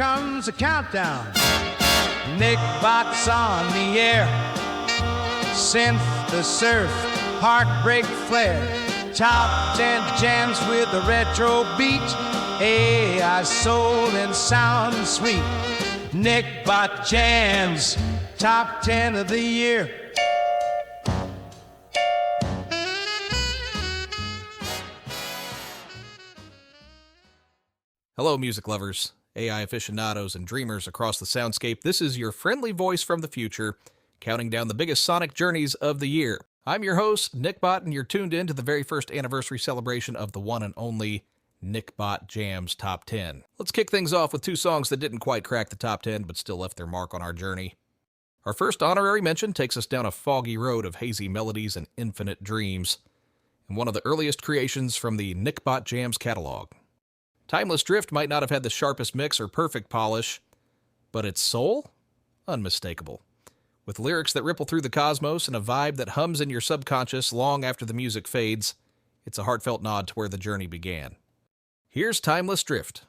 comes a countdown. NickBot's on the air. Synth, the surf, heartbreak flare. Top 10 jams with a retro beat. AI soul and sound sweet. NickBot Jams, top 10 of the year. Hello, music lovers, AI aficionados, and dreamers across the soundscape. This is your friendly voice from the future, counting down the biggest sonic journeys of the year. I'm your host, NickBot, and you're tuned in to the very first anniversary celebration of the one and only NickBot Jams Top 10. Let's kick things off with two songs that didn't quite crack the top 10, but still left their mark on our journey. Our first honorary mention takes us down a foggy road of hazy melodies and infinite dreams, and one of the earliest creations from the NickBot Jams catalog. Timeless Drift might not have had the sharpest mix or perfect polish, but its soul? Unmistakable. With lyrics that ripple through the cosmos and a vibe that hums in your subconscious long after the music fades, it's a heartfelt nod to where the journey began. Here's Timeless Drift.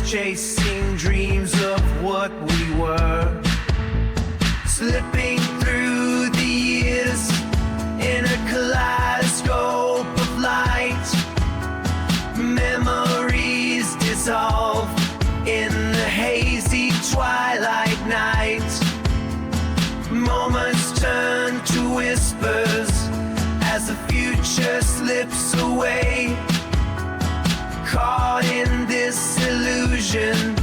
Chasing dreams of what we were, slipping through the years in a kaleidoscope of light. Memories dissolve in the hazy twilight night. Moments turn to whispers as the future slips away. Caught in this illusion,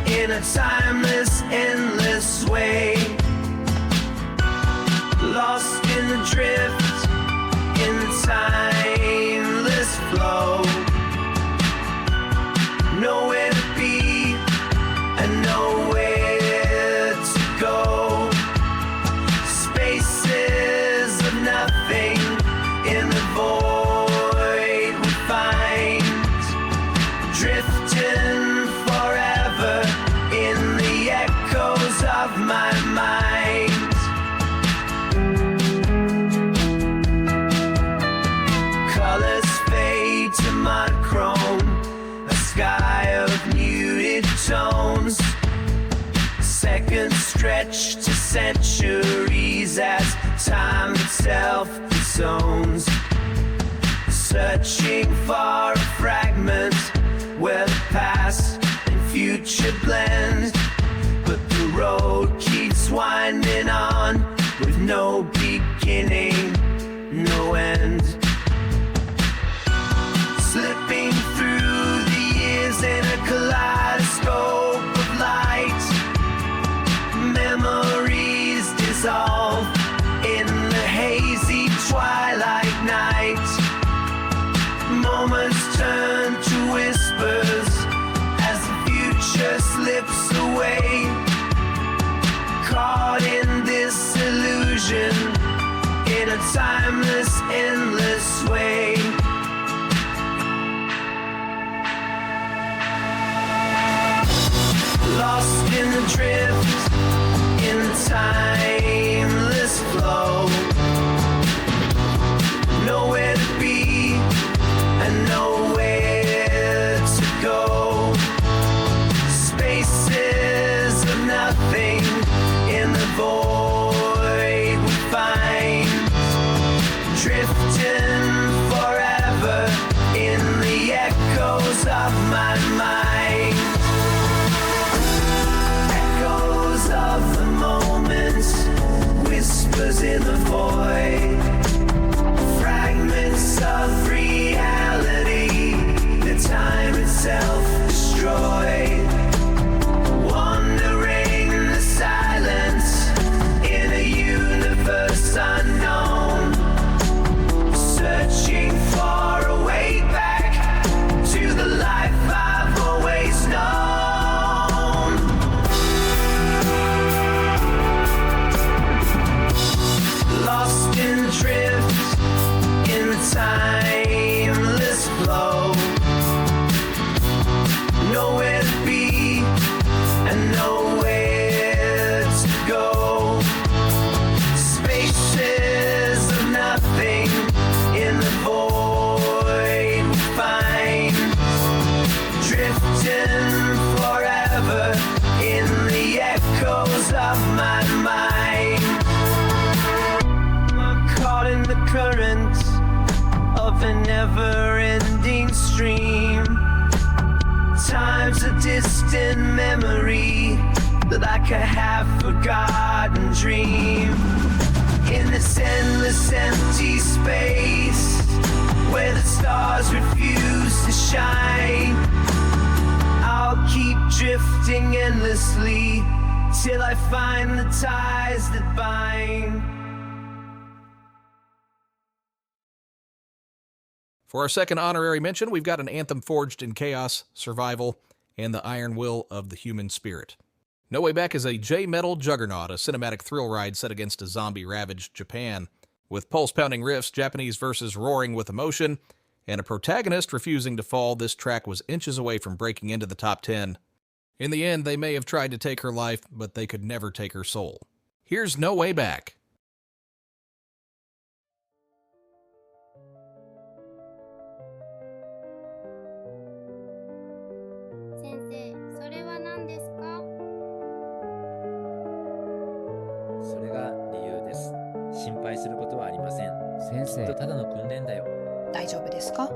in a timeless, endless way. Lost in the drift, in the timeless flow. Nowhere to be, and nowhere to go. Spaces of nothing, in the void we find. Drifting forever in the echoes of my mind. Colors fade to monochrome, a sky of muted tones. Seconds stretch to centuries as time itself disowns. Searching for a fragment where the past and future blend, but the road keeps winding on with no beginning, no end. Slipping through the years in a kaleidoscope of light. Memories dissolve in the hazy twilight night. Moments turn to whispers as the future slips away. Caught in this illusion, in a timeless, endless way. Lost in the drift, in the timeless flow. Nowhere to be, and nowhere to go. Spaces of nothing, in the void we find. Drifting never-ending stream. Time's a distant memory, like a half-forgotten dream. In this endless empty space, where the stars refuse to shine, I'll keep drifting endlessly till I find the ties that bind. For our second honorary mention, we've got an anthem forged in chaos, survival, and the iron will of the human spirit. No Way Back is a J-metal juggernaut, a cinematic thrill ride set against a zombie-ravaged Japan. With pulse-pounding riffs, Japanese verses roaring with emotion, and a protagonist refusing to fall, this track was inches away from breaking into the top 10. In the end, they may have tried to take her life, but they could never take her soul. Here's No Way Back. 先生、それは何ですか？それが理由です。心配することはありません。先生、きっとただの訓練だよ。大丈夫ですか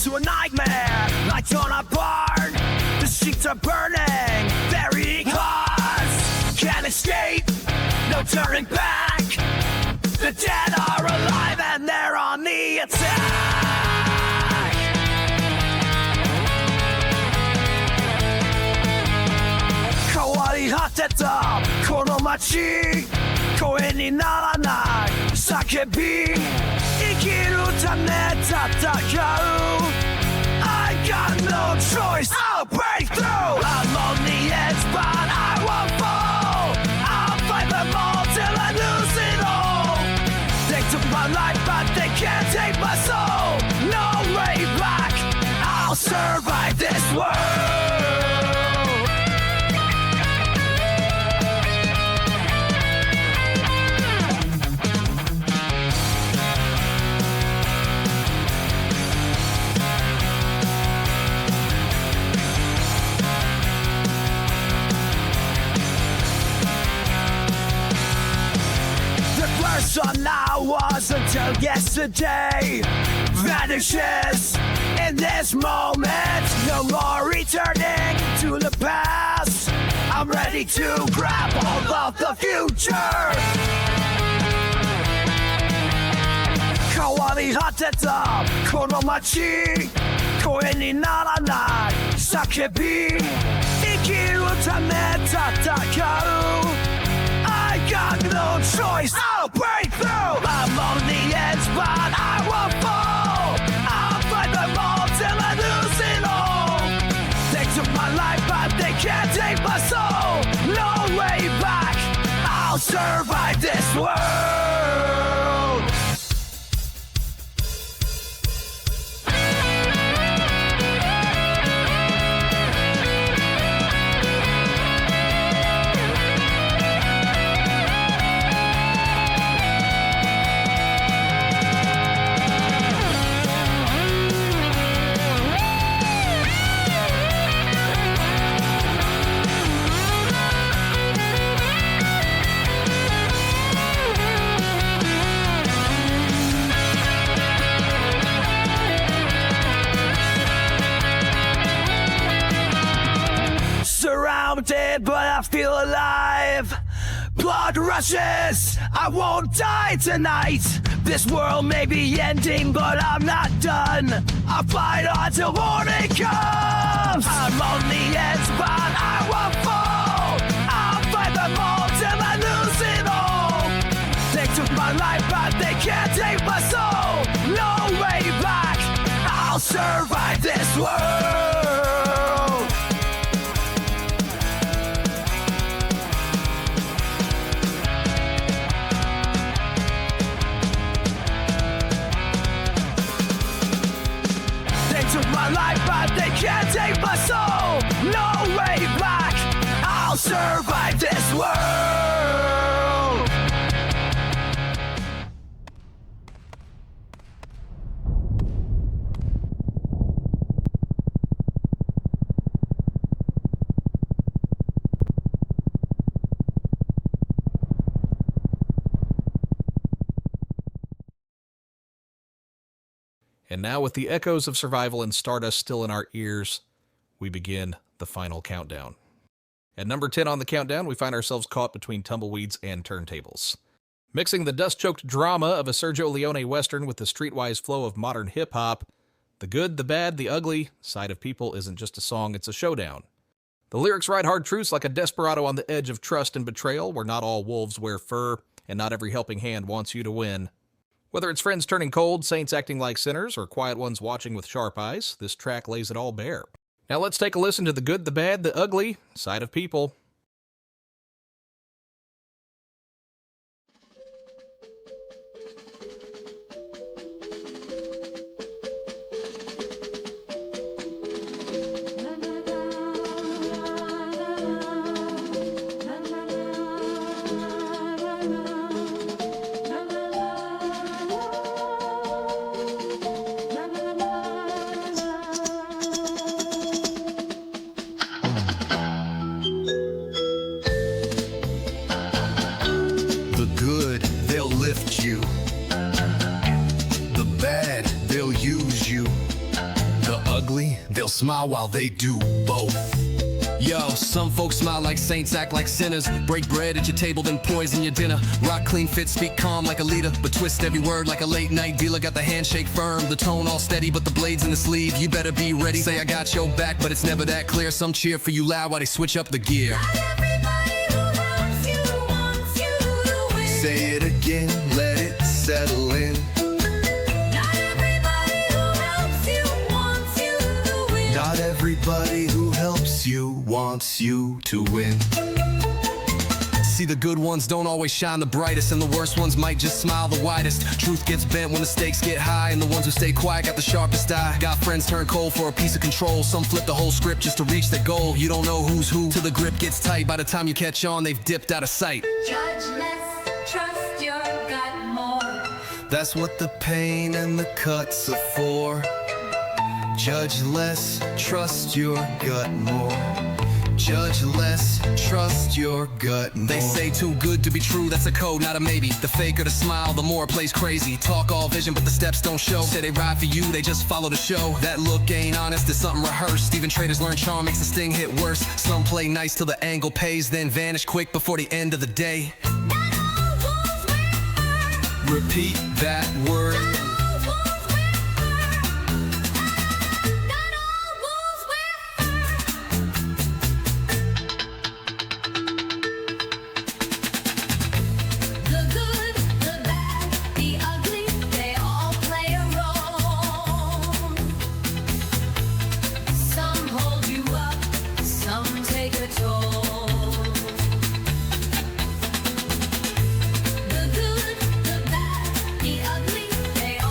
？To a nightmare, lights on a barn. The sheets are burning, very close. Can't escape, no turning back. The dead are alive and they're on the attack. Kawari hateta, kono machi. Koe ni naranai, sakebi. Ikiru tame tatakau. I got no choice, I'll break through. I'm on the edge, but I won't fall. I'll fight them all till I lose it all. They took my life, but they can't take my soul. No way back, I'll survive this world. Person I was until yesterday vanishes in this moment. No more returning to the past. I'm ready to grab hold of the future. Kawari hateta kono machi. Koe ni naranai sakebi. Ikiru tame tatakau. I got no choice, I'll break through. I'm on the edge, but I won't fall. I'll fight them all till I lose it all. They took my life, but they can't take my soul. No way back, I'll survive this world. Surrounded, but I feel alive. Blood rushes, I won't die tonight. This world may be ending, but I'm not done. I'll fight on till morning comes. I'm on the edge, but I won't fall. I'll fight them all till I lose it all. They took my life, but they can't take my soul. No way back. I'll survive this world. Took my life, but they can't take my soul. No way back. I'll survive this world. And now, with the echoes of survival and Stardust still in our ears, we begin the final countdown. At number 10 on the countdown, we find ourselves caught between tumbleweeds and turntables. Mixing the dust-choked drama of a Sergio Leone Western with the streetwise flow of modern hip-hop, the good, the bad, the ugly side of people isn't just a song, it's a showdown. The lyrics ride hard truths like a desperado on the edge of trust and betrayal, where not all wolves wear fur, and not every helping hand wants you to win. Whether it's friends turning cold, saints acting like sinners, or quiet ones watching with sharp eyes, this track lays it all bare. Now let's take a listen to the good, the bad, the ugly side of people. They'll smile while they do both. Yo, some folks smile like saints, act like sinners. Break bread at your table, then poison your dinner. Rock clean fit, speak calm like a leader, but twist every word like a late night dealer. Got the handshake firm, the tone all steady, but the blade's in the sleeve. You better be ready. Say I got your back, but it's never that clear. Some cheer for you loud while they switch up the gear. Say it again, let it settle in. Not everybody who helps you wants you to win. See, the good ones don't always shine the brightest, and the worst ones might just smile the widest. Truth gets bent when the stakes get high, and the ones who stay quiet got the sharpest eye. Got friends turn cold for a piece of control. Some flip the whole script just to reach their goal. You don't know who's who till the grip gets tight. By the time you catch on, they've dipped out of sight. Judge less, trust your gut more. That's what the pain and the cuts are for. Judge less, trust your gut more. Judge less, trust your gut more. They say too good to be true, that's a code, not a maybe. The faker the smile, the more it plays crazy. Talk all vision, but the steps don't show. Say they ride for you, they just follow the show. That look ain't honest, it's something rehearsed. Even traders learn charm makes the sting hit worse. Some play nice till the angle pays, then vanish quick before the end of the day. Repeat that word. The good, the bad, the ugly, they all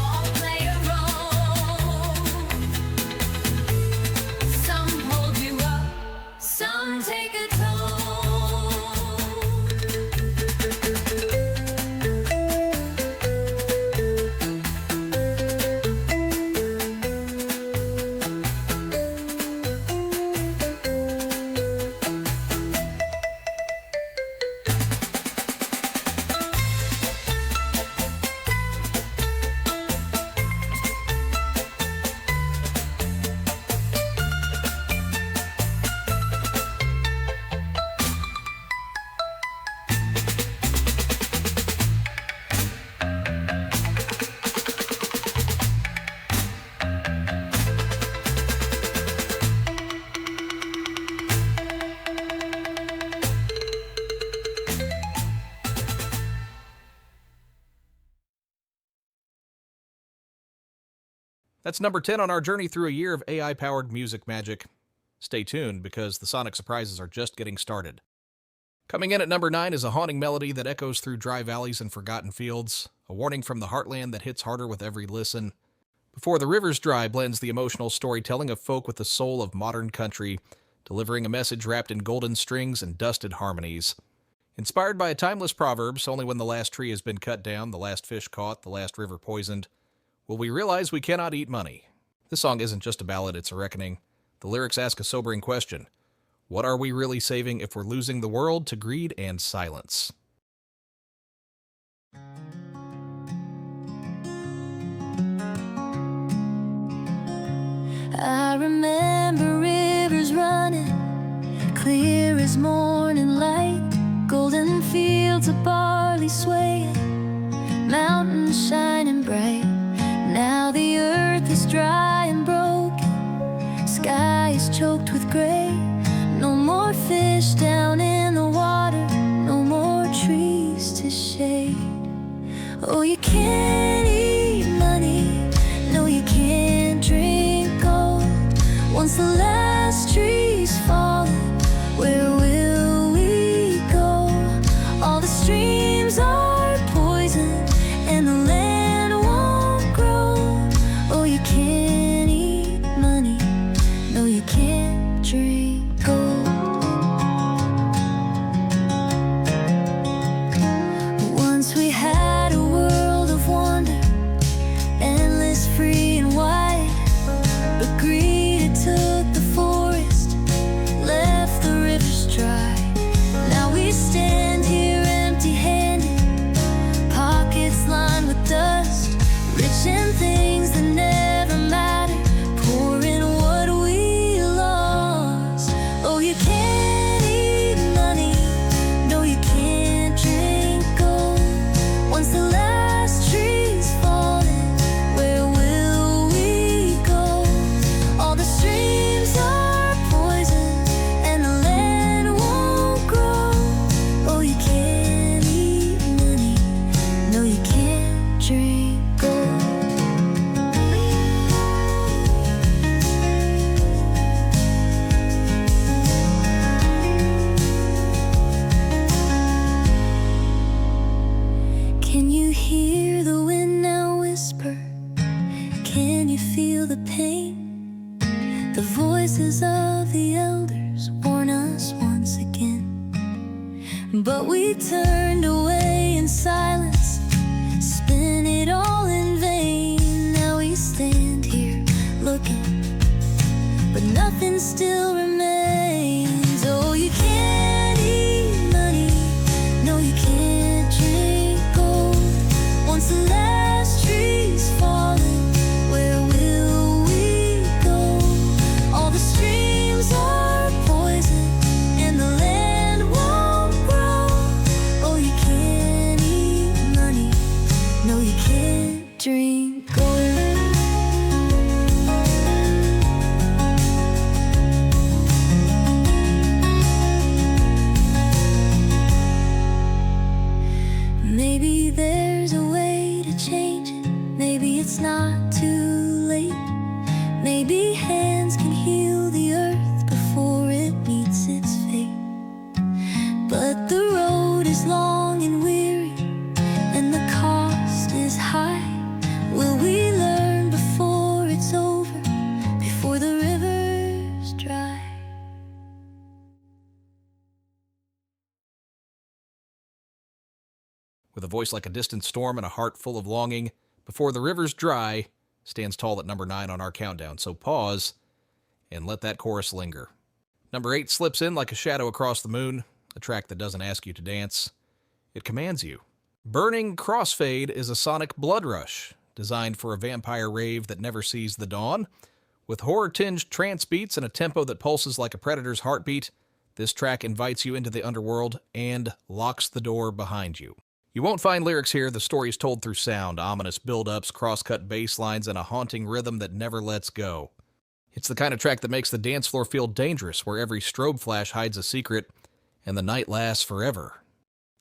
That's number 10 on our journey through a year of AI-powered music magic. Stay tuned, because the sonic surprises are just getting started. Coming in at number 9 is a haunting melody that echoes through dry valleys and forgotten fields, a warning from the heartland that hits harder with every listen. Before the Rivers Dry blends the emotional storytelling of folk with the soul of modern country, delivering a message wrapped in golden strings and dusted harmonies. Inspired by a timeless proverb, only when the last tree has been cut down, the last fish caught, the last river poisoned, will we realize we cannot eat money. This song isn't just a ballad, it's a reckoning. The lyrics ask a sobering question. What are we really saving if we're losing the world to greed and silence? I remember rivers running, clear as morning light, golden fields of barley swaying, mountains shining bright. Now the earth is dry and broken, sky is choked with gray. No more fish down in the water, no more trees to shade. Oh, you can't eat money, no, you can't drink gold. Once the last tree's fallen, where will we go? All the streams are poison and the land won't grow. Oh, you can't eat money, no, you can't drink gold. Once we had a world of wonder, endless, free and wide, but greed it took the forest, left the rivers dry. Now we stand here empty-handed, pockets lined with dust, rich in things that never mattered, poor in what we lost. Oh, you can't eat money, no, you can't drink gold. Once the last tree's fallen, where will we go? All the streams are poison and the land won't grow. Oh, you can't eat money, no, you can't drink gold. Can you hear the wind now whisper? Can you feel the pain? The voices of the elders warn us once again. But we turned away in silence, spin it all in vain. Now we stand here looking, but nothing still remains. Oh, you can't eat money, no, you can't drink gold. Once the last tree's fallen, where will we go? All the streams are poison and the land won't grow. Oh, you can't eat money, no, you can't drink gold. Maybe there's a way to change it, maybe it's not too late. Maybe hands can heal the earth before it meets its fate. But the road is long and weary, and the cost is high. Will we learn before it's over, before the river's dry? With a voice like a distant storm and a heart full of longing, Before the Rivers Dry stands tall at number 9 on our countdown, so pause and let that chorus linger. Number 8 slips in like a shadow across the moon, a track that doesn't ask you to dance. It commands you. Burning Crossfade is a sonic blood rush, designed for a vampire rave that never sees the dawn. With horror-tinged trance beats and a tempo that pulses like a predator's heartbeat, this track invites you into the underworld and locks the door behind you. You won't find lyrics here, the story is told through sound, ominous build-ups, cross-cut bass lines, and a haunting rhythm that never lets go. It's the kind of track that makes the dance floor feel dangerous, where every strobe flash hides a secret, and the night lasts forever.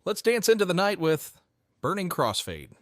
Let's dance into the night with Burning Crossfade.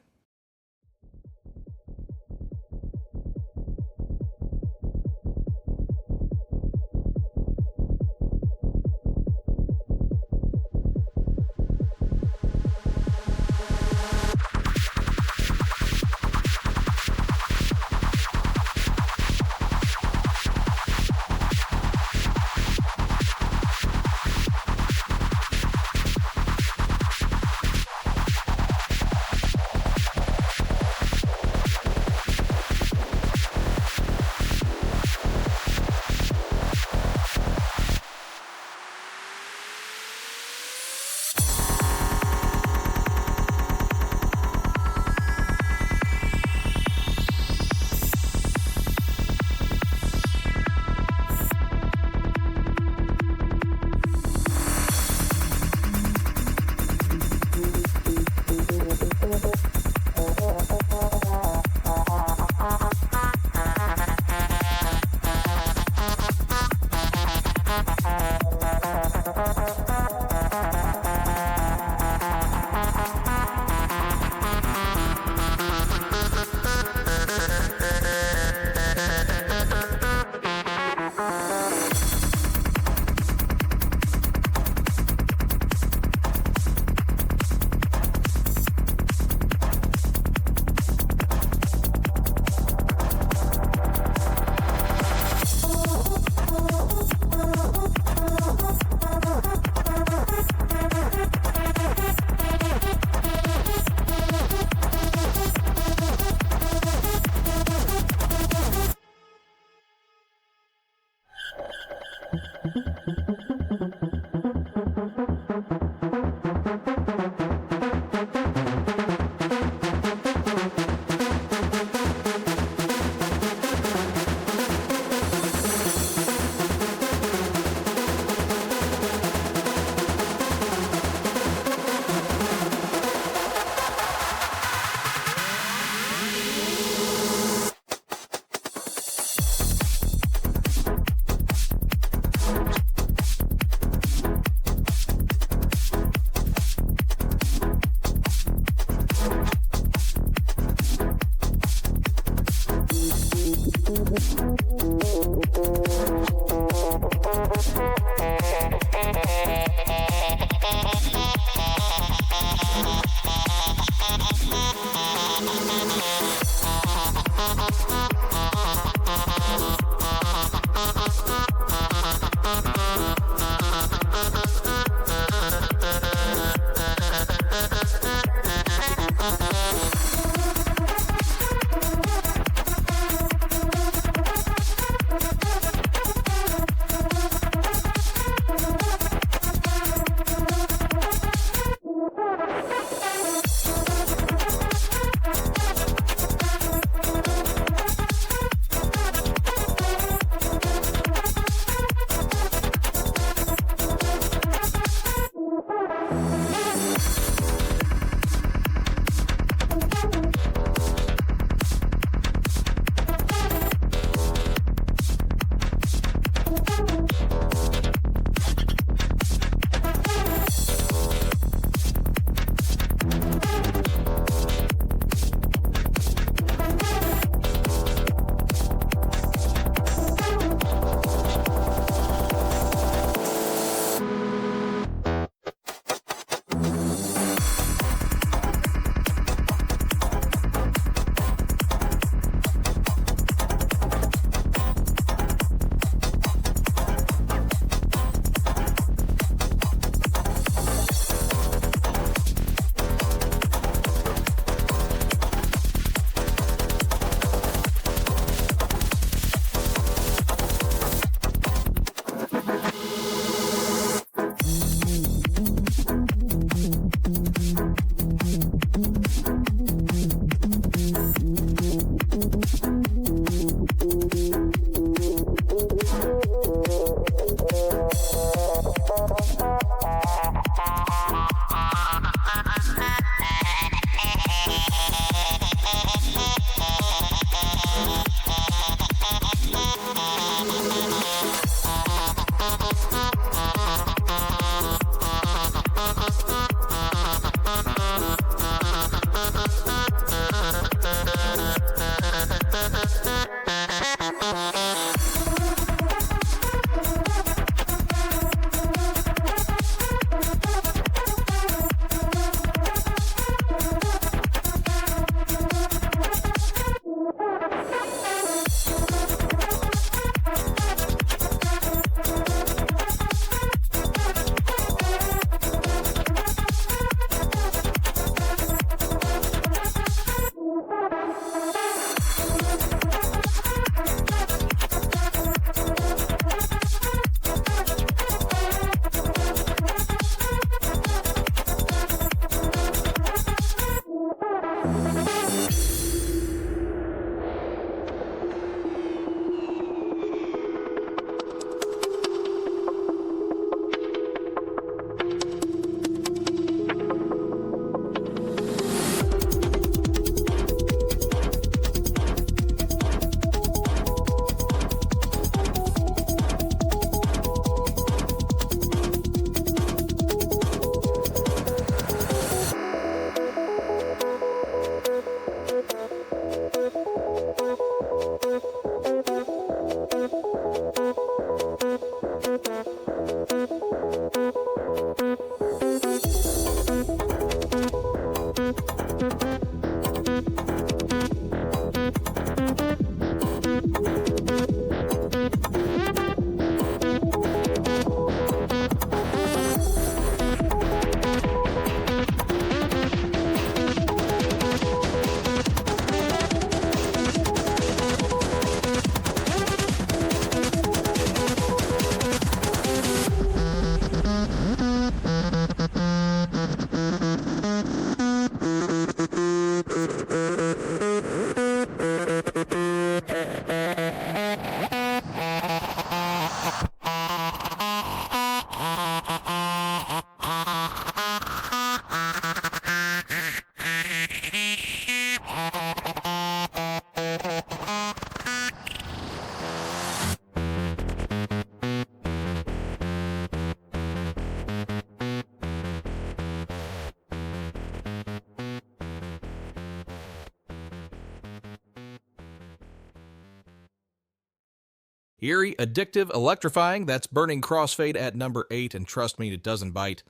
Eerie, addictive, electrifying, that's Burning Crossfade at number 8, and trust me, it doesn't bite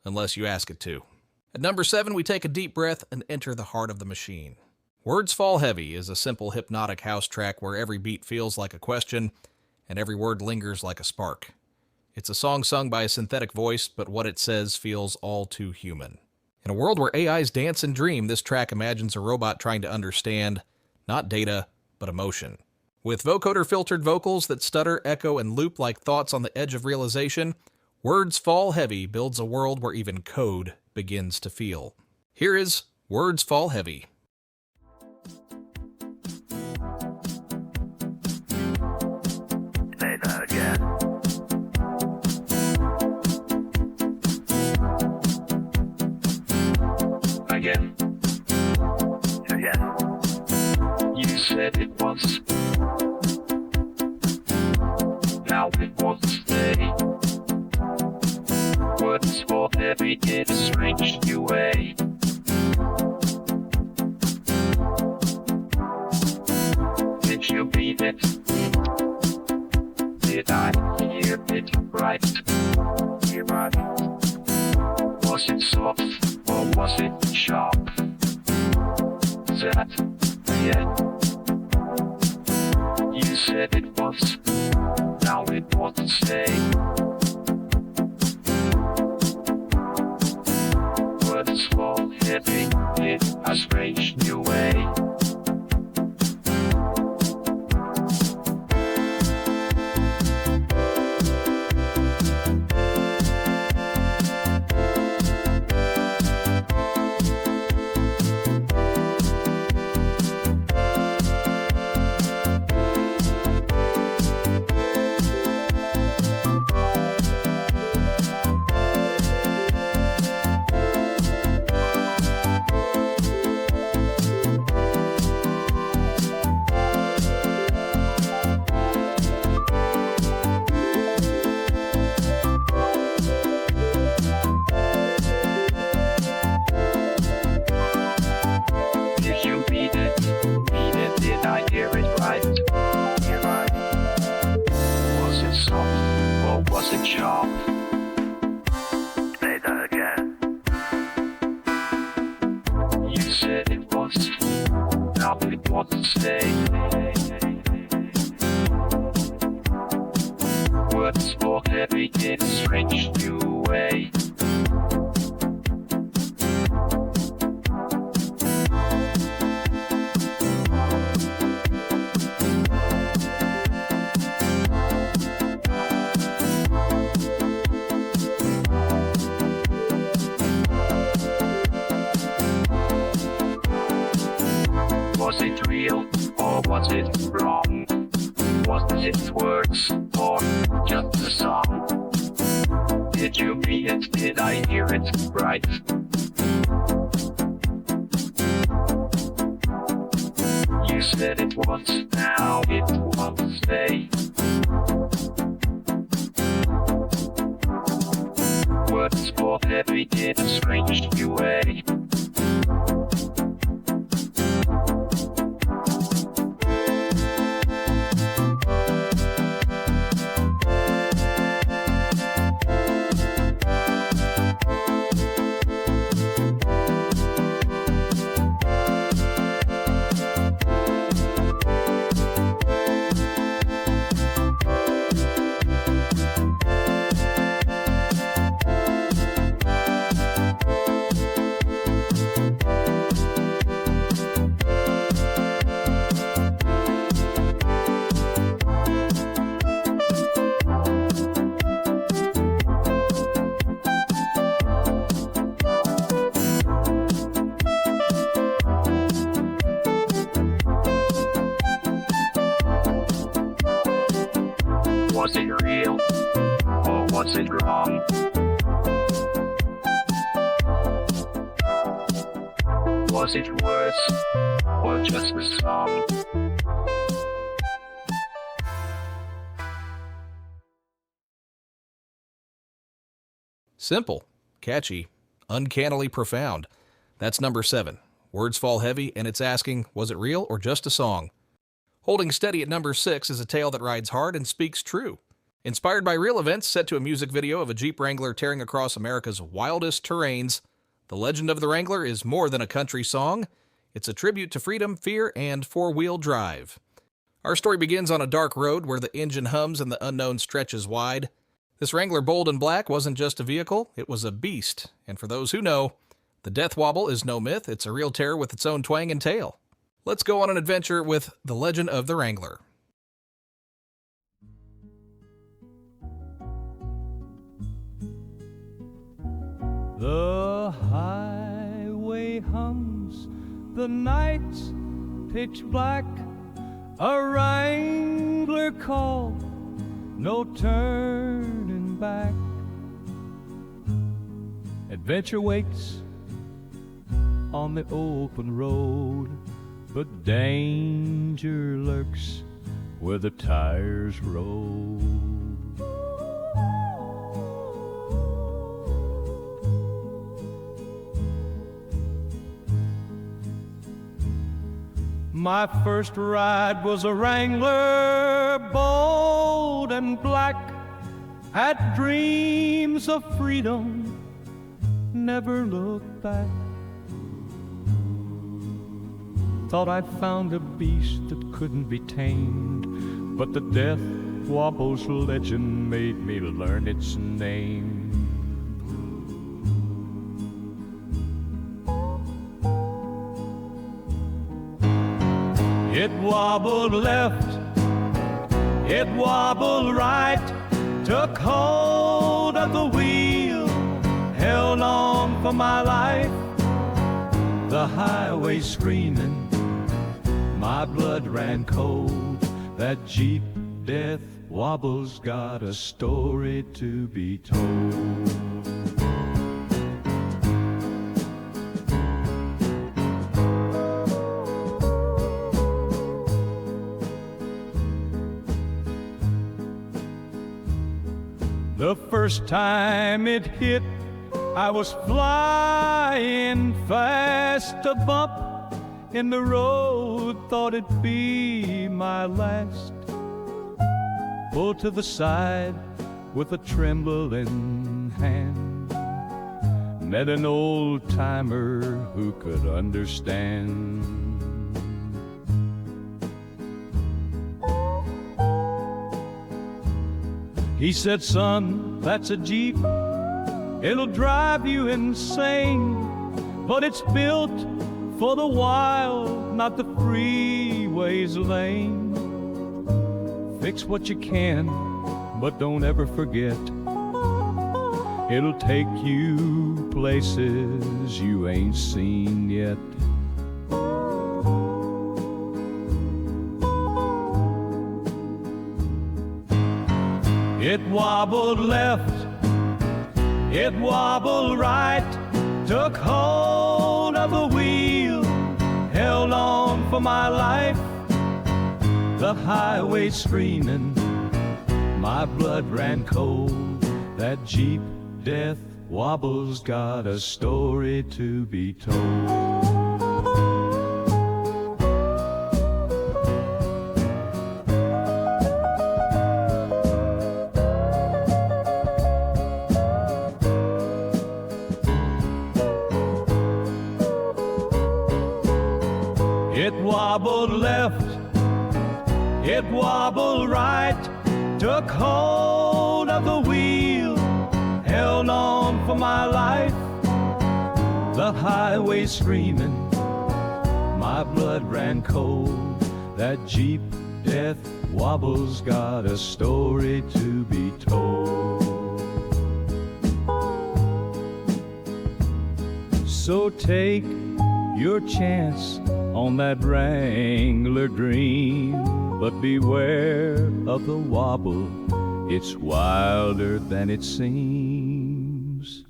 unless you ask it to. At number 7, we take a deep breath and enter the heart of the machine. Words Fall Heavy is a simple hypnotic house track where every beat feels like a question and every word lingers like a spark. It's a song sung by a synthetic voice, but what it says feels all too human. In a world where AIs dance and dream, this track imagines a robot trying to understand, not data, but emotion. With vocoder-filtered vocals that stutter, echo, and loop like thoughts on the edge of realization, Words Fall Heavy builds a world where even code begins to feel. Here is Words Fall Heavy. Play that again. Again. You said it once. Now it won't stay. Words fall heavy in a strange new way. Did you mean it? Did I hear it right? Was it soft or was it sharp? That the end. You said it once, now it won't stay. Words fall heavy in a strange new way. Words fall heavy in a strange new way. Was it real or was it wrong? Was it words or just a song? Did you mean it? Did I hear it right? You said it once, now it won't stay. Words fall heavy in a strange new way. Was it real or was it wrong? Was it words or just a song? Simple, catchy, uncannily profound. That's number 7. Words Fall Heavy, and it's asking, was it real or just a song? Holding steady at number 6 is a tale that rides hard and speaks true. Inspired by real events set to a music video of a Jeep Wrangler tearing across America's wildest terrains, The Legend of the Wrangler is more than a country song. It's a tribute to freedom, fear, and four-wheel drive. Our story begins on a dark road where the engine hums and the unknown stretches wide. This Wrangler bold and black wasn't just a vehicle, it was a beast. And for those who know, the death wobble is no myth, it's a real terror with its own twang and tale. Let's go on an adventure with The Legend of the Wrangler. The highway hums, the night's pitch black, a Wrangler call, no turning back. Adventure waits on the open road, but danger lurks where the tires roll. My first ride was a Wrangler, bold and black, had dreams of freedom, never looked back. Thought I'd found a beast that couldn't be tamed, but the death wobble's legend made me learn its name. It wobbled left, it wobbled right, took hold of the wheel, held on for my life. The highway screaming, my blood ran cold. That Jeep death wobble's got a story to be told. The first time it hit, I was flying fast. A bump in the road, thought it'd be my last. Pulled to the side with a trembling hand. Met an old-timer who could understand. He said, "Son, that's a Jeep. It'll drive you insane, but it's built for the wild, not the freeway's lane. Fix what you can, but don't ever forget. It'll take you places you ain't seen yet." It wobbled left, it wobbled right, took hold of the wheel, held on for my life. The highway screaming, my blood ran cold. That Jeep death wobble's got a story to be told. It wobbled left, it wobbled right, took hold of the wheel, held on for my life. The highway screaming, my blood ran cold. That Jeep death wobble's got a story to be told. So take your chance on that Wrangler dream, but beware of the wobble, it's wilder than it seems.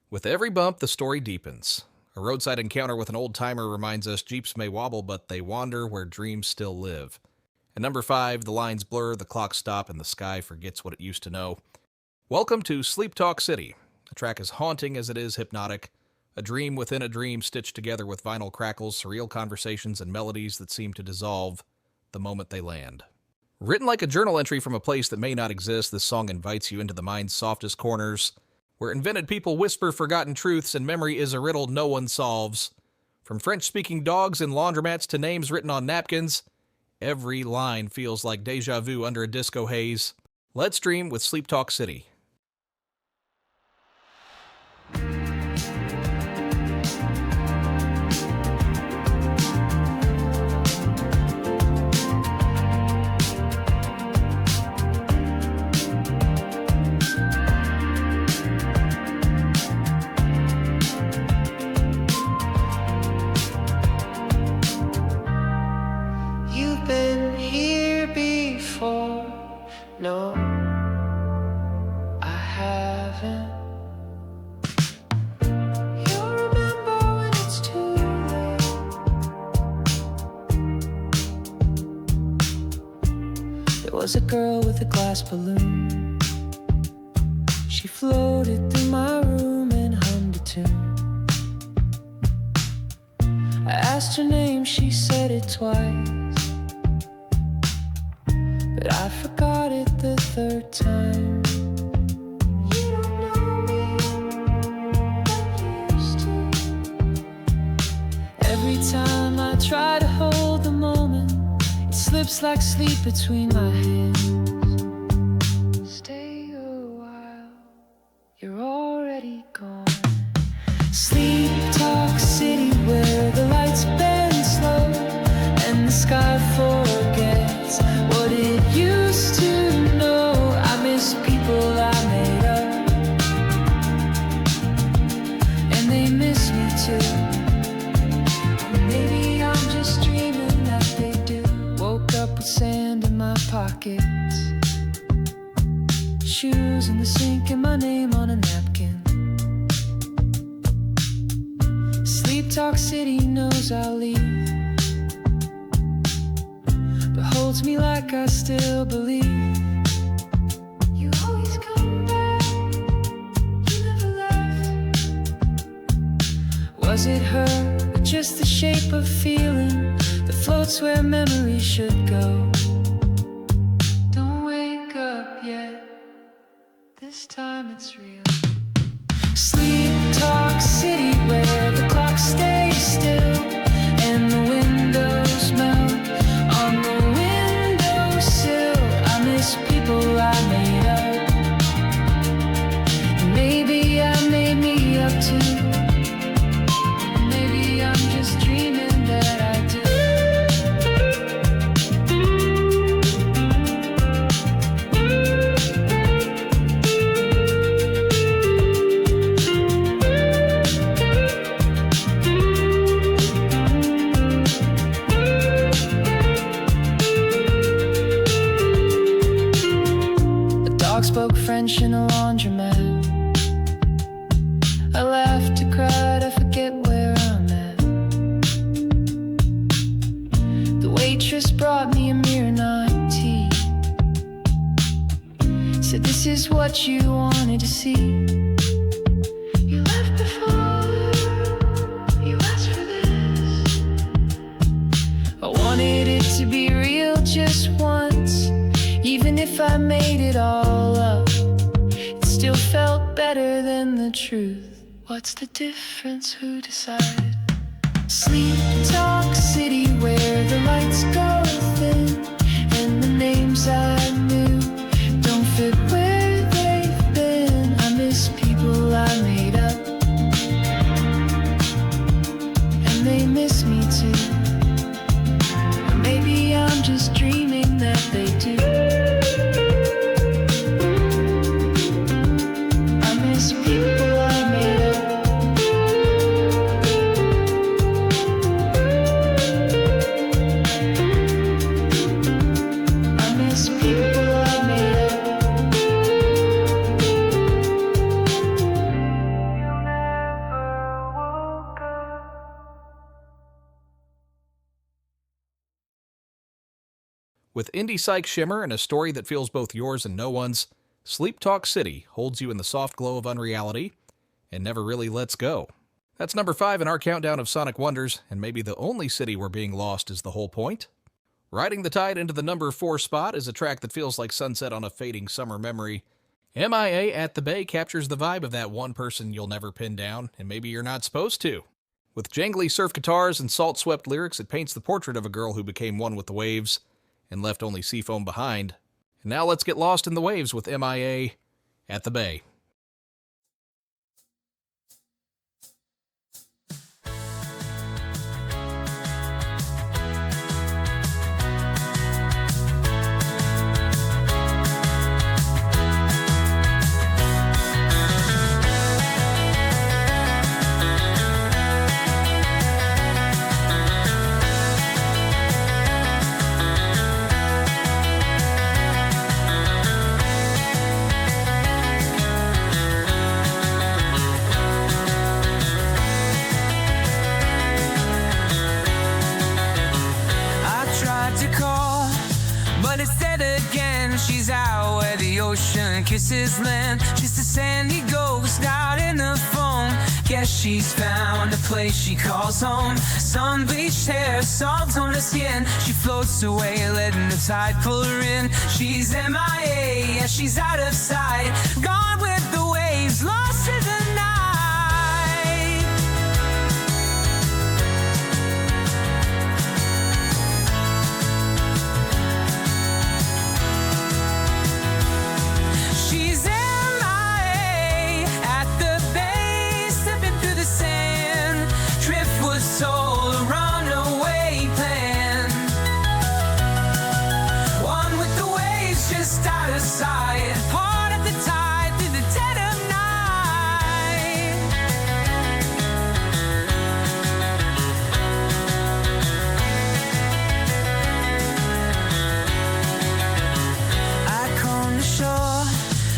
With every bump, the story deepens. A roadside encounter with an old-timer reminds us Jeeps may wobble, but they wander where dreams still live. At number 5, the lines blur, the clocks stop, and the sky forgets what it used to know. Welcome to Sleep Talk City. The track is haunting as it is hypnotic. A dream within a dream stitched together with vinyl crackles, surreal conversations, and melodies that seem to dissolve the moment they land. Written like a journal entry from a place that may not exist, this song invites you into the mind's softest corners, where invented people whisper forgotten truths and memory is a riddle no one solves. From French-speaking dogs in laundromats to names written on napkins, every line feels like deja vu under a disco haze. Let's dream with Sleep Talk City. You've been here before. No, I haven't. You'll remember when it's too late. There was a girl with a glass balloon. She floated through my room and hummed a tune. I asked her name, she said it twice, but I forgot it the third time. You don't know me like you used to. Every time I try to hold the moment, it slips like sleep between my hands. Stay a while, you're already gone. Sleep Talk City, where the lights bend slow and the sky forgets what it used to know. I miss people I made up, and they miss me too. Maybe I'm just dreaming that they do. Woke up with sand in my pockets, shoes in the sink and my name on a napkin. Sleep Talk City knows I'll leave, but holds me like I still believe. You always come back, you never left. Was it her, or just the shape of feeling that floats where memory should go? Don't wake up yet, this time it's real. Sleep Talk City, where the clock stays still and the windows melt on the windowsill. I miss people I made up, and maybe I made me up too. Maybe I'm just dreaming that I do. Spoke French in a laundromat. I laughed, I cried, I forget where I'm at. The waitress brought me a mirror 90. Said this is what you wanted to see. You left before you asked for this. I wanted it to be real just once. Even if I made it all up, it still felt better than the truth. What's the difference? Who decided? Sleep Talk City, where the lights go thin and the names I knew don't fit where they've been. I miss people I made up, and they miss me too. Or maybe I'm just dreaming that they do. People I made up. I miss people I made up. With indie psych shimmer and a story that feels both yours and no one's, Sleep Talk City holds you in the soft glow of unreality and never really lets go. That's number 5 in our countdown of Sonic Wonders, and maybe the only city where being lost is the whole point. Riding the tide into the number 4 spot is a track that feels like sunset on a fading summer memory. M.I.A At the Bay captures the vibe of that one person you'll never pin down, and maybe you're not supposed to. With jangly surf guitars and salt-swept lyrics, it paints the portrait of a girl who became one with the waves and left only seafoam behind. And now let's get lost in the waves with M.I.A At the Bay. Kisses land, just a sandy ghost out in the foam. Guess she's found a place she calls home. Sun-bleached hair, salt on her skin. She floats away, letting the tide pull her in. She's M.I.A, yeah, she's out of sight. Gone with the waves, lost in the night. She's M.I.A at the bay, slipping through the sand. Driftwood soul, a runaway plan. One with the waves, just out of sight. Part of the tide through the dead of night. I come to shore,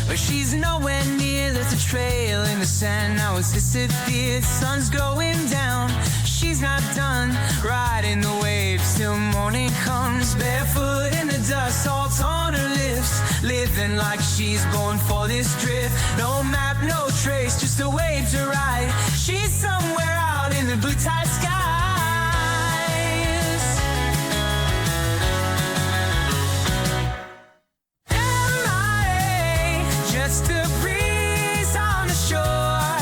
but she's nowhere near. There's a trail in the sand, now it's disappeared. Sun's going down, she's not done riding the waves till morning comes. Barefoot in the dust, salt on her lips, living like she's born for this drift. No map, no trace, just a wave to ride. She's somewhere out in the blue tide skies. M.I.A, just a breeze on the shore.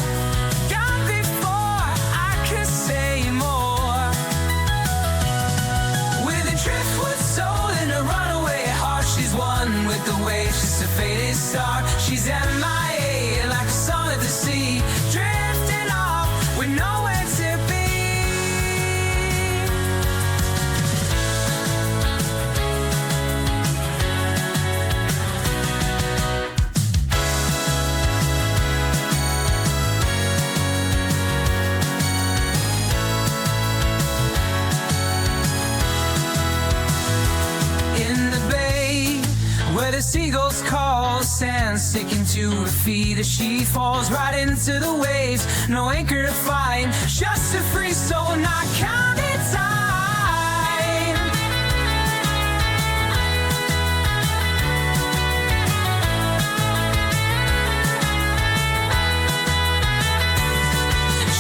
Gone before I could say more. With a driftwood soul and a runaway heart, she's one with the waves, just a faded star. She's M.I.A like a song at the sea, drifting off with nowhere to be. In the bay, where the seagulls call, sand sticking to her feet as she falls right into the waves. No anchor to find, just a free soul not counting time.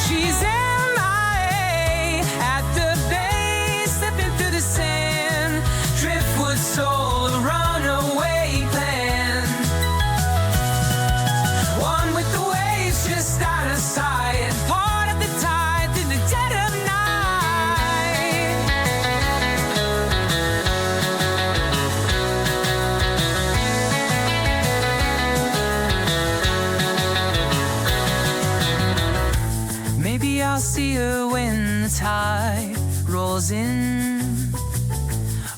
She's M.I.A at the bay, slipping through the sand. Driftwood soul, a runaway plan. One with the waves, just out of sight. Part of the tide through the dead of night. Maybe I'll see her when the tide rolls in.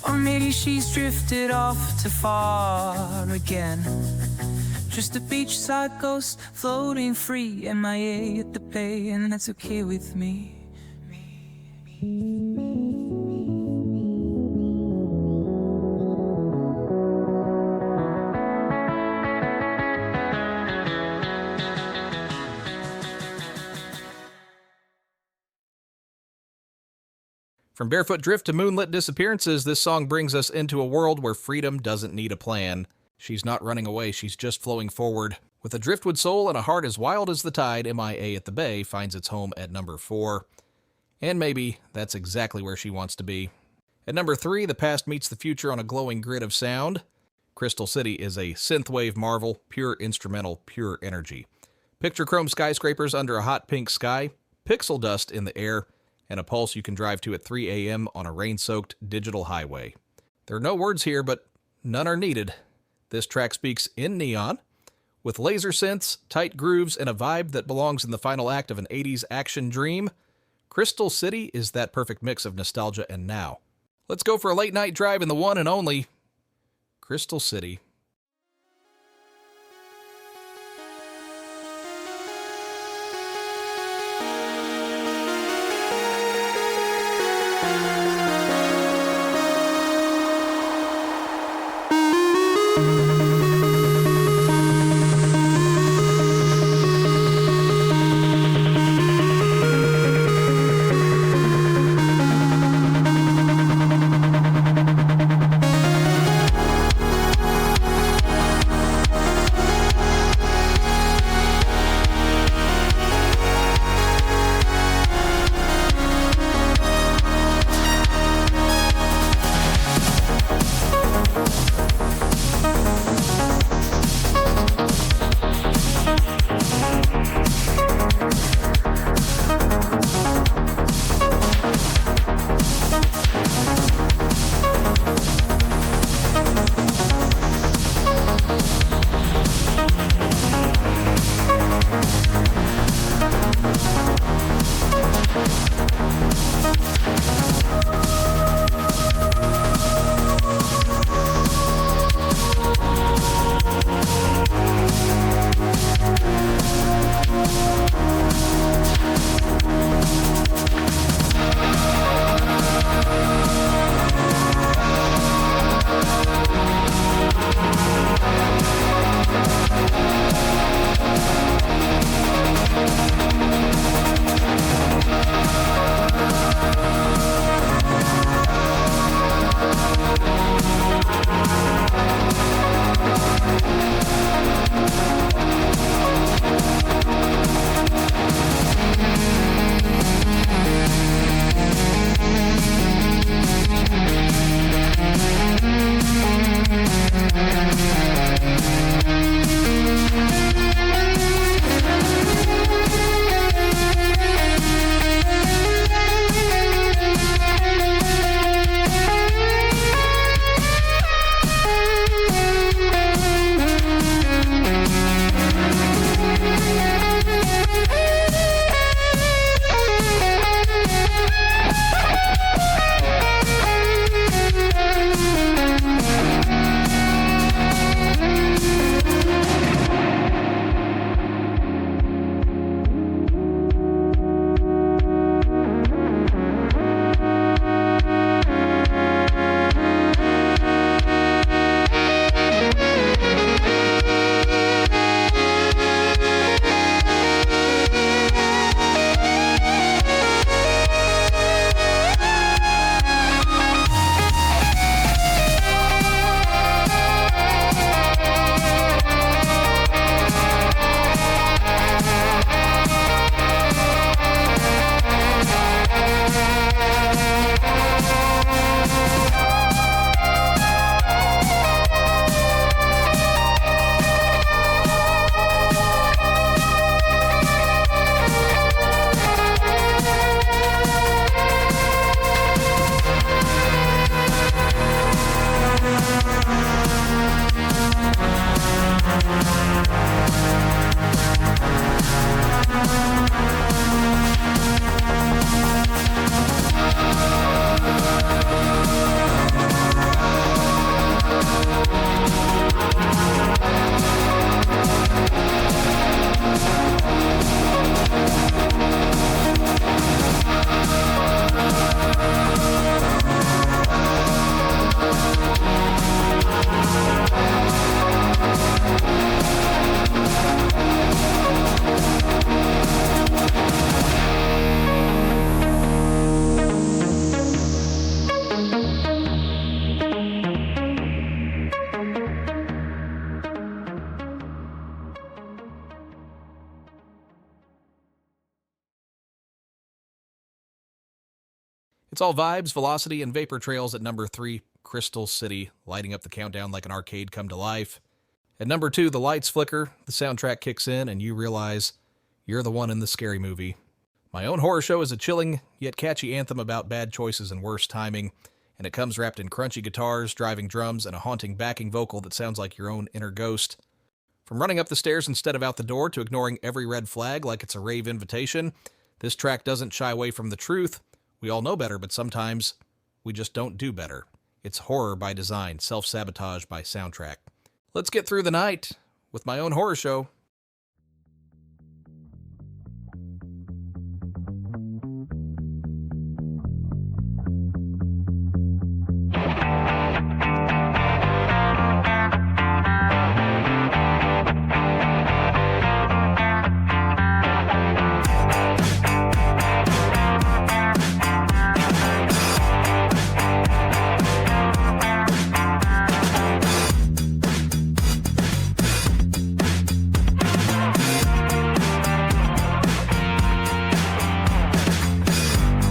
Or maybe she's drifted off too far again. Just a beachside ghost floating free, M.I.A at the bay, and that's okay with me. From barefoot drift to moonlit disappearances, this song brings us into a world where freedom doesn't need a plan. She's not running away, she's just flowing forward. With a driftwood soul and a heart as wild as the tide, M.I.A at the Bay finds its home at number 4. And maybe that's exactly where she wants to be. At number 3, the past meets the future on a glowing grid of sound. Crystal City is a synthwave marvel, pure instrumental, pure energy. Picture chrome skyscrapers under a hot pink sky, pixel dust in the air, and a pulse you can drive to at 3 a.m. on a rain-soaked digital highway. There are no words here, but none are needed. This track speaks in neon, with laser synths, tight grooves, and a vibe that belongs in the final act of an 80s action dream. Crystal City is that perfect mix of nostalgia and now. Let's go for a late-night drive in the one and only Crystal City. It's all vibes, velocity, and vapor trails at number 3, Crystal City, lighting up the countdown like an arcade come to life. At number 2, the lights flicker, the soundtrack kicks in, and you realize you're the one in the scary movie. My Own Horror Show is a chilling yet catchy anthem about bad choices and worse timing, and it comes wrapped in crunchy guitars, driving drums, and a haunting backing vocal that sounds like your own inner ghost. From running up the stairs instead of out the door to ignoring every red flag like it's a rave invitation, this track doesn't shy away from the truth. We all know better, but sometimes we just don't do better. It's horror by design, self-sabotage by soundtrack. Let's get through the night with My Own Horror Show.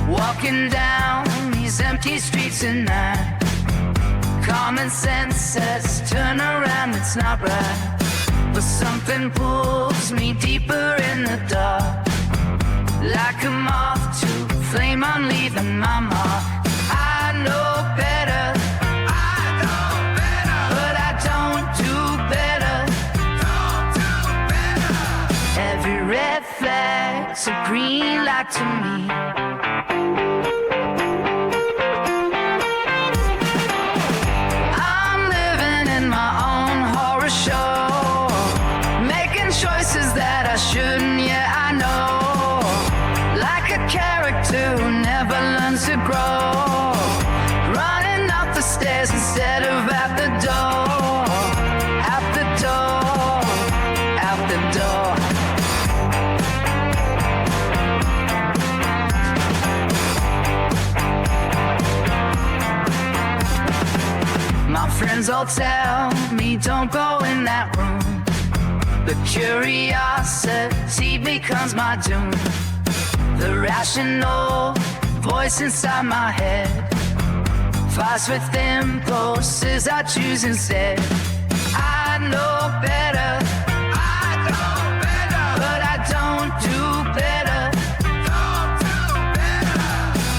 Walking down these empty streets at night, common sense says turn around, it's not right. But something pulls me deeper in the dark, like a moth to flame on leaving my mark. I know better, but I don't do better. Every red flag's a green light to me. I'm living in my own horror show, making choices that I shouldn't, yeah, I know. Like a character who never learns to grow, running up the stairs instead of out the door, out the door, out the door. My friends all tell me don't go in that room, but curiosity becomes my doom. The rational voice inside my head fights with impulses I choose instead. I know better, but I don't do better.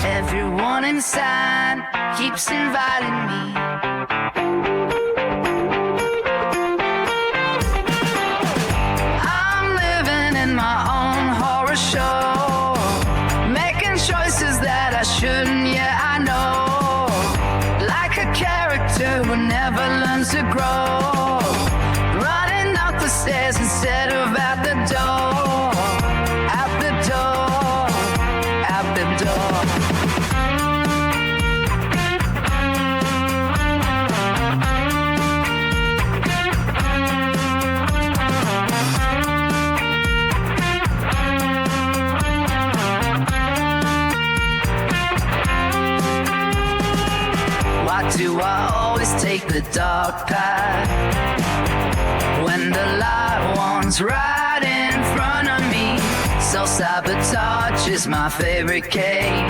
Everyone inside keeps inviting me. I'm living in my own horror show, making choices that I shouldn't, yeah, I know. Like a character who never learns to grow, running up the stairs instead of out the door, out the door, out the door. Why do I always take the dark path when the light one's right in front of me? Self-sabotage is my favorite game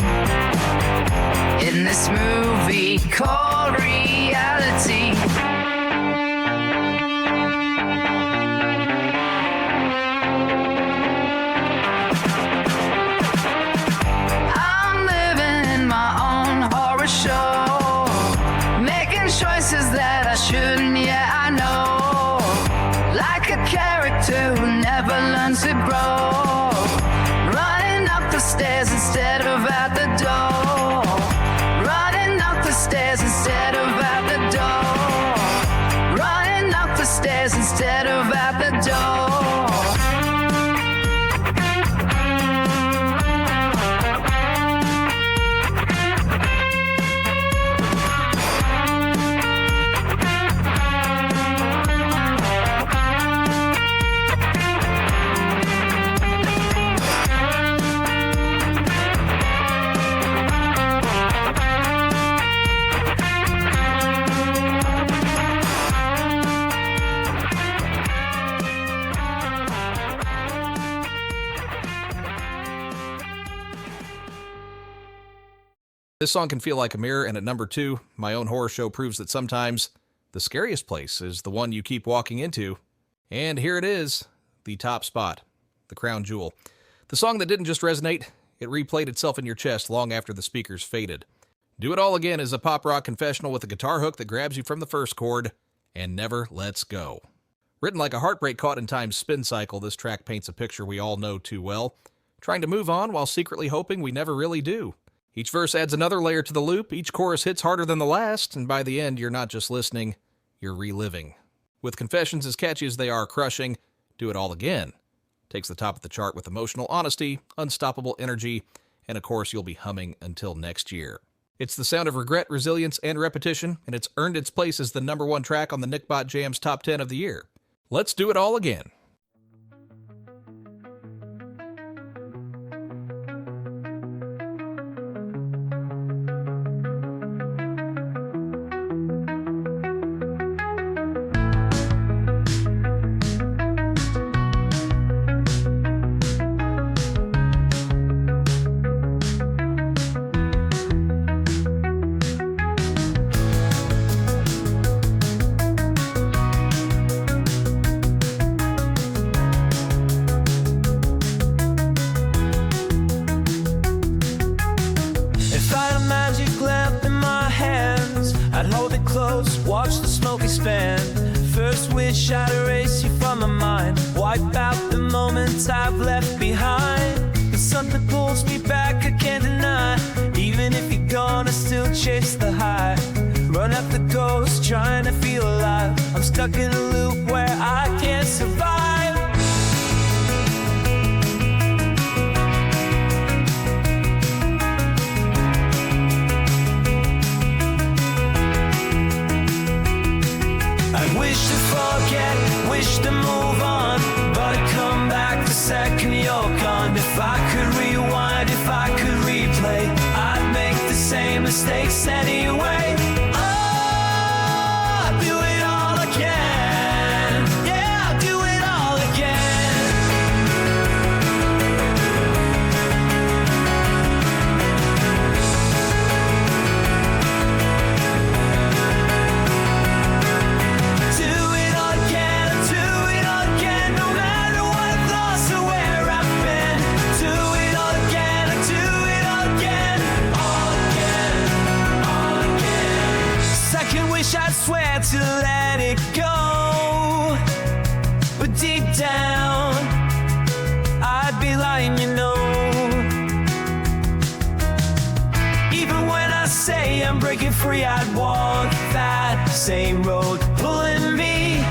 in this movie called reality. I'm living in my own horror show, making choices that I shouldn't, yeah, I know. Like a character who never learns to grow, running up the stairs instead of out the door, running up the stairs instead of out the door, running up the stairs instead of out the door. This song can feel like a mirror, and at number 2, my own horror show proves that sometimes the scariest place is the one you keep walking into. And here it is, the top spot, the crown jewel. The song that didn't just resonate, it replayed itself in your chest long after the speakers faded. Do It All Again is a pop rock confessional with a guitar hook that grabs you from the first chord and never lets go. Written like a heartbreak caught in time's spin cycle, this track paints a picture we all know too well, trying to move on while secretly hoping we never really do. Each verse adds another layer to the loop, each chorus hits harder than the last, and by the end, you're not just listening, you're reliving. With confessions as catchy as they are crushing, Do It All Again takes the top of the chart with emotional honesty, unstoppable energy, and of course you'll be humming until next year. It's the sound of regret, resilience, and repetition, and it's earned its place as the number 1 track on the NickBot Jams Top 10 of the year. Let's do it all again. Watch the smoke expand. First wish I'd erase you from my mind, wipe out the moments I've left behind. But something pulls me back, I can't deny. Even if you're gone, I still chase the high. Run after ghosts, trying to feel alive. I'm stuck in a loop where I can't survive. Wish to forget, wish to move on, but I come back the second you're gone. If I could rewind, if I could replay, I'd make the same mistakes anyway. Oh, I'd do it all again. Yeah, I'd do it all again. I swear to let it go, but deep down I'd be lying, you know. Even when I say I'm breaking free, I'd walk that same road pulling me.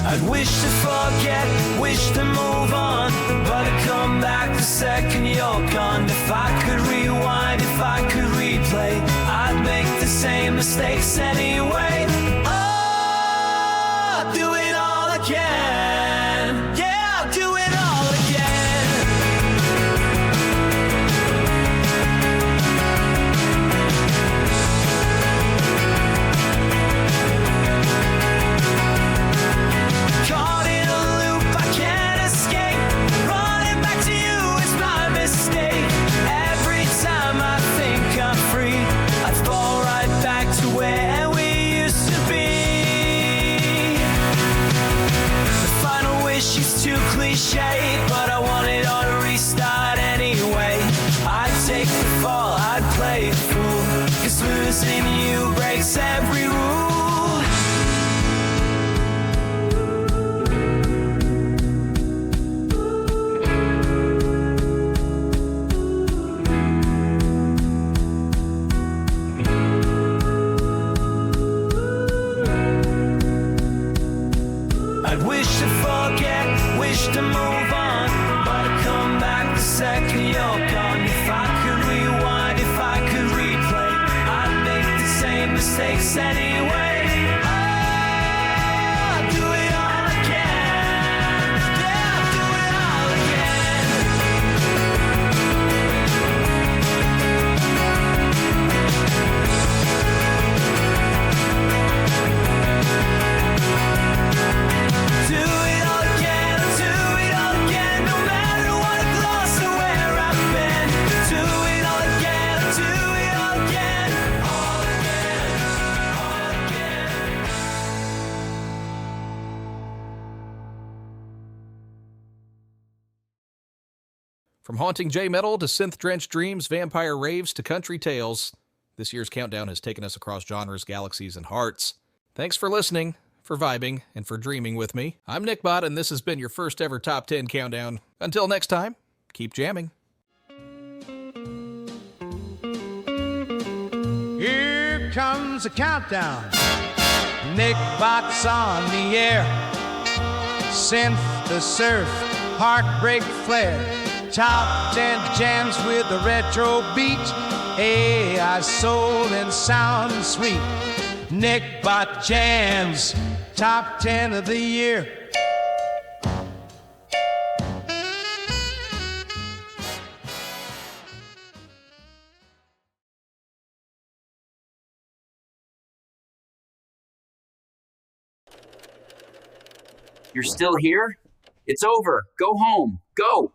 I'd wish to forget, wish to move on, but I'd come back the second you're gone. If I could rewind, if I could replay, I'd make the same mistakes anyway. Oh, I'd do it all again. Yeah, I'll do it all again. Caught in a loop, I can't escape. Running back to you is my mistake. Every time I think I'm free, I fall right back to where we used to be. The final wish is too cliche, but I want it all to restart anyway. I'd take the fall, I'd play it fool, 'cause losing you breaks every rule. I'd wish to forget, wish to move on, but I'd come back the second you're gone. If I could rewind, if I could replay, I'd make the same mistakes anyway. Oh, I'd do it all again. Yeah, I'd do it all again. Do it all again, do it all again, no matter what it From haunting J-metal to synth-drenched dreams, vampire raves to country tales, this year's countdown has taken us across genres, galaxies, and hearts. Thanks for listening, for vibing, and for dreaming with me. I'm NickBot, and this has been your first ever Top 10 Countdown. Until next time, keep jamming. Here comes a countdown. NickBot's on the air. Synth, the surf, heartbreak flare. Top 10 jams with the retro beat. AI soul and sound sweet. NickBot Jams, top 10 of the year. You're still here? It's over. Go home. Go.